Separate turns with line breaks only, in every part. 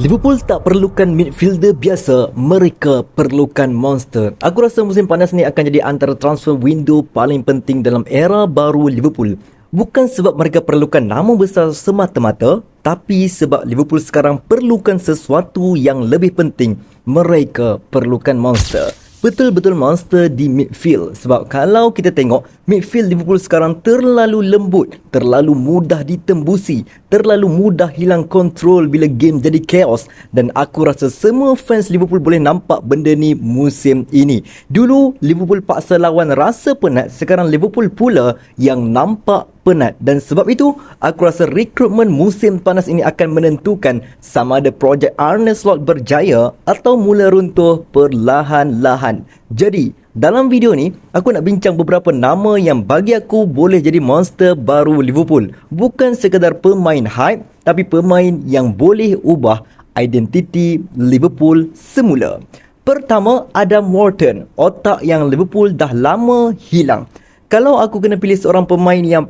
Liverpool tak perlukan midfielder biasa, mereka perlukan monster. Aku rasa musim panas ni akan jadi antara transfer window paling penting dalam era baru Liverpool. Bukan sebab mereka perlukan nama besar semata-mata, tapi sebab Liverpool sekarang perlukan sesuatu yang lebih penting. Mereka perlukan monster. Betul-betul monster di midfield. Sebab kalau kita tengok, midfield Liverpool sekarang terlalu lembut, terlalu mudah ditembusi, terlalu mudah hilang kontrol bila game jadi chaos. Dan aku rasa semua fans Liverpool boleh nampak benda ni musim ini. Dulu Liverpool paksa lawan rasa penat, sekarang Liverpool pula yang nampak penat. Dan sebab itu, aku rasa rekrutmen musim panas ini akan menentukan sama ada projek Arne Slot berjaya atau mula runtuh perlahan-lahan. Jadi, dalam video ni, aku nak bincang beberapa nama yang bagi aku boleh jadi monster baru Liverpool. Bukan sekadar pemain hype, tapi pemain yang boleh ubah identiti Liverpool semula. Pertama, Adam Wharton, otak yang Liverpool dah lama hilang. Kalau aku kena pilih seorang pemain yang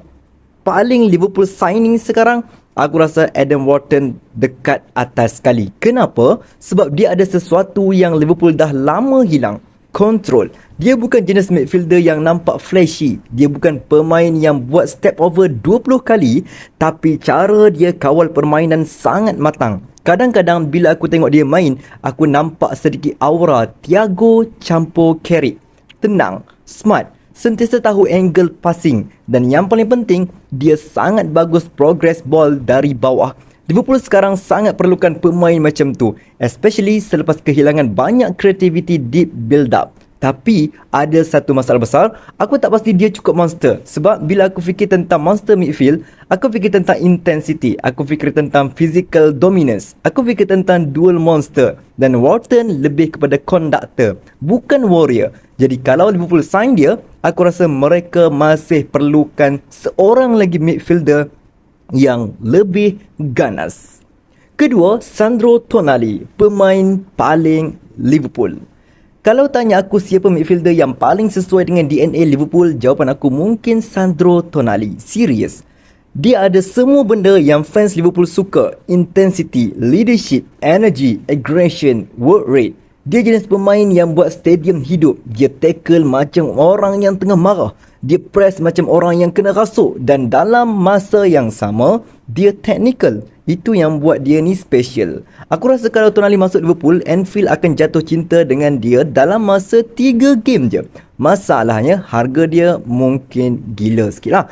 paling Liverpool signing sekarang, aku rasa Adam Wharton dekat atas sekali. Kenapa? Sebab dia ada sesuatu yang Liverpool dah lama hilang. Control. Dia bukan jenis midfielder yang nampak flashy. Dia bukan pemain yang buat step over 20 kali, tapi cara dia kawal permainan sangat matang. Kadang-kadang bila aku tengok dia main, aku nampak sedikit aura Thiago campur Carrick. Tenang, smart, sentiasa tahu angle passing, dan yang paling penting, dia sangat bagus progress ball dari bawah. Liverpool sekarang sangat perlukan pemain macam tu, especially selepas kehilangan banyak kreativiti deep build up. Tapi ada satu masalah besar, aku tak pasti dia cukup monster. Sebab bila aku fikir tentang monster midfield, aku fikir tentang intensity, aku fikir tentang physical dominance, aku fikir tentang dual monster. Dan Wharton lebih kepada conductor, bukan warrior. Jadi kalau Liverpool sign dia, aku rasa mereka masih perlukan seorang lagi midfielder yang lebih ganas. Kedua, Sandro Tonali, pemain paling Liverpool. Kalau tanya aku siapa midfielder yang paling sesuai dengan DNA Liverpool, jawapan aku mungkin Sandro Tonali. Serius. Dia ada semua benda yang fans Liverpool suka. Intensity, leadership, energy, aggression, work rate. Dia jenis pemain yang buat stadium hidup. Dia tackle macam orang yang tengah marah. Dia press macam orang yang kena rasuk. Dan dalam masa yang sama, dia technical. Itu yang buat dia ni special. Aku rasa kalau Tonali masuk Liverpool, Anfield akan jatuh cinta dengan dia dalam masa 3 game je. Masalahnya, harga dia mungkin gila sikit lah.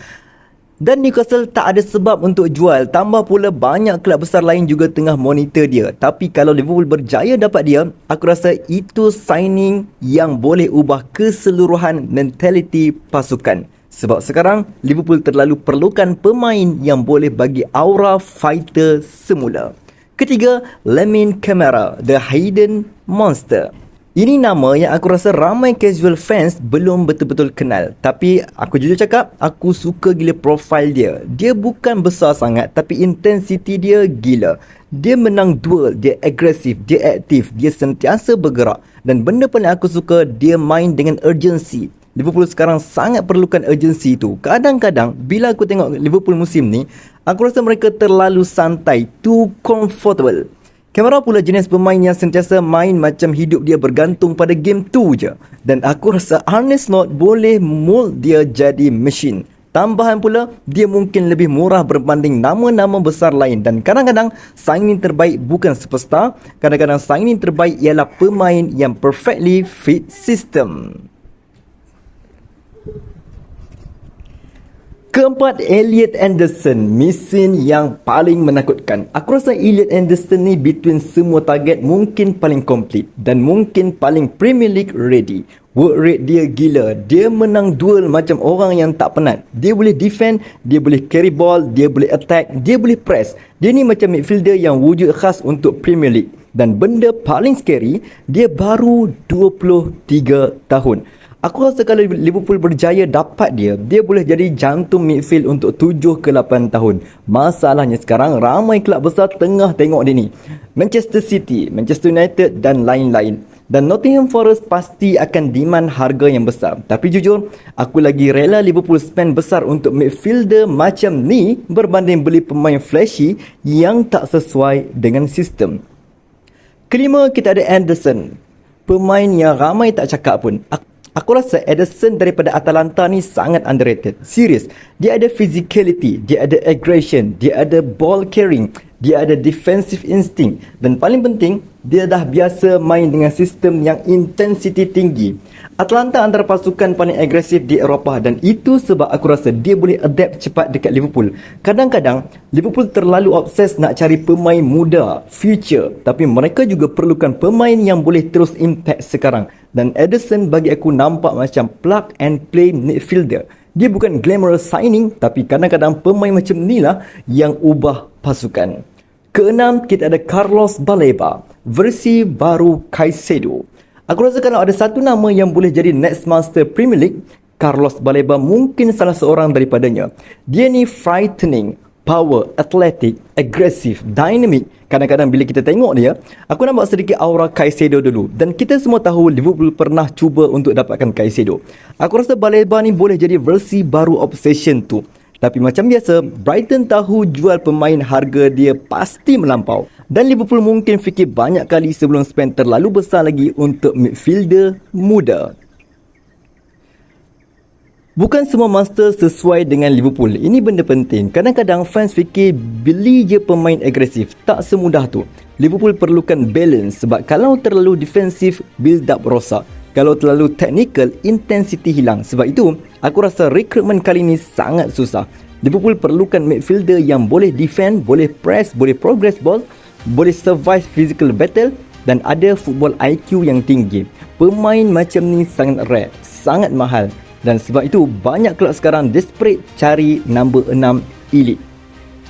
Dan Newcastle tak ada sebab untuk jual. Tambah pula banyak kelab besar lain juga tengah monitor dia. Tapi kalau Liverpool berjaya dapat dia, aku rasa itu signing yang boleh ubah keseluruhan mentaliti pasukan. Sebab sekarang Liverpool terlalu perlukan pemain yang boleh bagi aura fighter semula. Ketiga, Lamine Camara, the hidden monster. Ini nama yang aku rasa ramai casual fans belum betul-betul kenal. Tapi aku jujur cakap, aku suka gila profil dia. Dia bukan besar sangat, tapi intensity dia gila. Dia menang duel, dia agresif, dia aktif, dia sentiasa bergerak. Dan benda paling aku suka, dia main dengan urgency. Liverpool sekarang sangat perlukan urgency tu. Kadang-kadang, bila aku tengok Liverpool musim ni, aku rasa mereka terlalu santai, too comfortable. Camara pula jenis pemain yang sentiasa main macam hidup dia bergantung pada game tu je. Dan aku rasa Arne Slot boleh mold dia jadi mesin. Tambahan pula, dia mungkin lebih murah berbanding nama-nama besar lain. Dan kadang-kadang, signing terbaik bukan superstar. Kadang-kadang signing terbaik ialah pemain yang perfectly fit system. Keempat, Elliot Anderson, mesin yang paling menakutkan. Aku rasa Elliot Anderson ni between semua target mungkin paling komplit dan mungkin paling Premier League ready. Work rate dia gila. Dia menang duel macam orang yang tak penat. Dia boleh defend, dia boleh carry ball, dia boleh attack, dia boleh press. Dia ni macam midfielder yang wujud khas untuk Premier League. Dan benda paling scary, dia baru 23 tahun. Aku rasa kalau Liverpool berjaya dapat dia, dia boleh jadi jantung midfield untuk 7 ke 8 tahun. Masalahnya sekarang ramai kelab besar tengah tengok dia ni. Manchester City, Manchester United dan lain-lain. Dan Nottingham Forest pasti akan demand harga yang besar. Tapi jujur, aku lagi rela Liverpool spend besar untuk midfielder macam ni berbanding beli pemain flashy yang tak sesuai dengan sistem. Kelima, kita ada Anderson. Pemain yang ramai tak cakap pun. Aku rasa Ederson daripada Atalanta ni sangat underrated. Serius. Dia ada physicality, dia ada aggression, dia ada ball carrying, dia ada defensive instinct. Dan paling penting, dia dah biasa main dengan sistem yang intensity tinggi. Atalanta antara pasukan paling agresif di Eropah dan itu sebab aku rasa dia boleh adapt cepat dekat Liverpool. Kadang-kadang, Liverpool terlalu obses nak cari pemain muda, future. Tapi mereka juga perlukan pemain yang boleh terus impact sekarang. Dan Ederson bagi aku nampak macam plug and play midfielder. Dia bukan glamorous signing, tapi kadang-kadang pemain macam ni lah yang ubah pasukan. Keenam, kita ada Carlos Baleba, versi baru Caicedo. Aku rasa kalau ada satu nama yang boleh jadi next master Premier League, Carlos Baleba mungkin salah seorang daripadanya. Dia ni frightening, power, athletic, aggressive, dynamic. Kadang-kadang bila kita tengok dia, aku nampak sedikit aura Caicedo dulu. Dan kita semua tahu Liverpool pernah cuba untuk dapatkan Caicedo. Aku rasa Baleba ni boleh jadi versi baru obsession tu. Tapi macam biasa, Brighton tahu jual pemain harga dia pasti melampau. Dan Liverpool mungkin fikir banyak kali sebelum spend terlalu besar lagi untuk midfielder muda. Bukan semua monster sesuai dengan Liverpool. Ini benda penting. Kadang-kadang fans fikir beli je pemain agresif. Tak semudah tu. Liverpool perlukan balance sebab kalau terlalu defensif, build up rosak. Kalau terlalu technical, intensity hilang. Sebab itu, aku rasa rekrutmen kali ni sangat susah. Liverpool perlukan midfielder yang boleh defend, boleh press, boleh progress ball, boleh survive physical battle dan ada football IQ yang tinggi. Pemain macam ni sangat rare, sangat mahal. Dan sebab itu, banyak kelab sekarang desperate cari number 6 elite.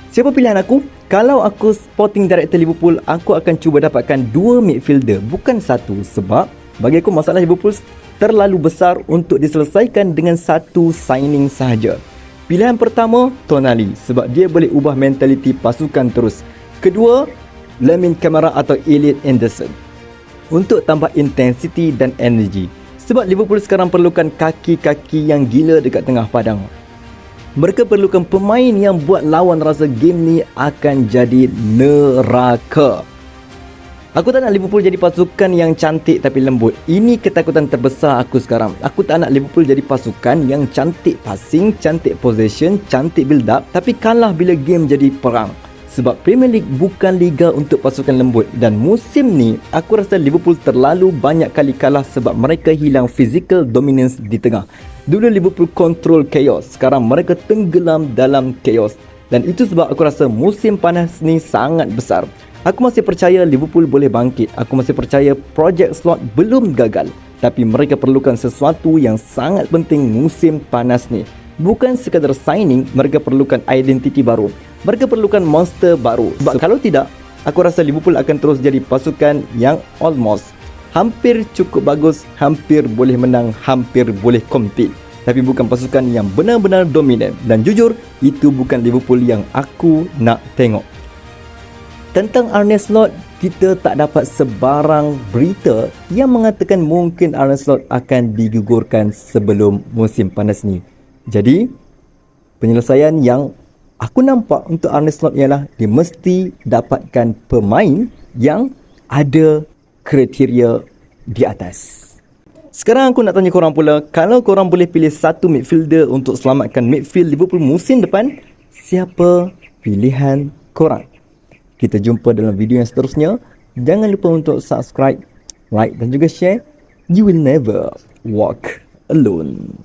Siapa pilihan aku? Kalau aku sporting director Liverpool, aku akan cuba dapatkan 2 midfielder, bukan satu. Sebab bagi aku masalah Liverpool terlalu besar untuk diselesaikan dengan satu signing sahaja. Pilihan pertama, Tonali, sebab dia boleh ubah mentaliti pasukan terus. Kedua, Lamine Camara atau Elliot Anderson untuk tambah intensity dan energy. Sebab Liverpool sekarang perlukan kaki-kaki yang gila dekat tengah padang. Mereka perlukan pemain yang buat lawan rasa game ni akan jadi neraka. Aku tak nak Liverpool jadi pasukan yang cantik tapi lembut. Ini ketakutan terbesar aku sekarang. Aku tak nak Liverpool jadi pasukan yang cantik passing, cantik possession, cantik build up tapi kalah bila game jadi perang. Sebab Premier League bukan liga untuk pasukan lembut. Dan musim ni, aku rasa Liverpool terlalu banyak kali kalah sebab mereka hilang physical dominance di tengah. Dulu Liverpool control chaos. Sekarang mereka tenggelam dalam chaos. Dan itu sebab aku rasa musim panas ni sangat besar. Aku masih percaya Liverpool boleh bangkit. Aku masih percaya projek slot belum gagal. Tapi mereka perlukan sesuatu yang sangat penting musim panas ni. Bukan sekadar signing, mereka perlukan identiti baru. Mereka perlukan monster baru. Sebab kalau tidak, aku rasa Liverpool akan terus jadi pasukan yang almost hampir cukup bagus, hampir boleh menang, hampir boleh compete. Tapi bukan pasukan yang benar-benar dominan. Dan jujur, itu bukan Liverpool yang aku nak tengok. Tentang Arne Slot, kita tak dapat sebarang berita yang mengatakan mungkin Arne Slot akan digugurkan sebelum musim panas ni. Jadi, penyelesaian yang aku nampak untuk Arne Slot ialah dia mesti dapatkan pemain yang ada kriteria di atas. Sekarang aku nak tanya korang pula, kalau korang boleh pilih satu midfielder untuk selamatkan midfield Liverpool musim depan, siapa pilihan korang? Kita jumpa dalam video yang seterusnya. Jangan lupa untuk subscribe, like dan juga share. You will never walk alone.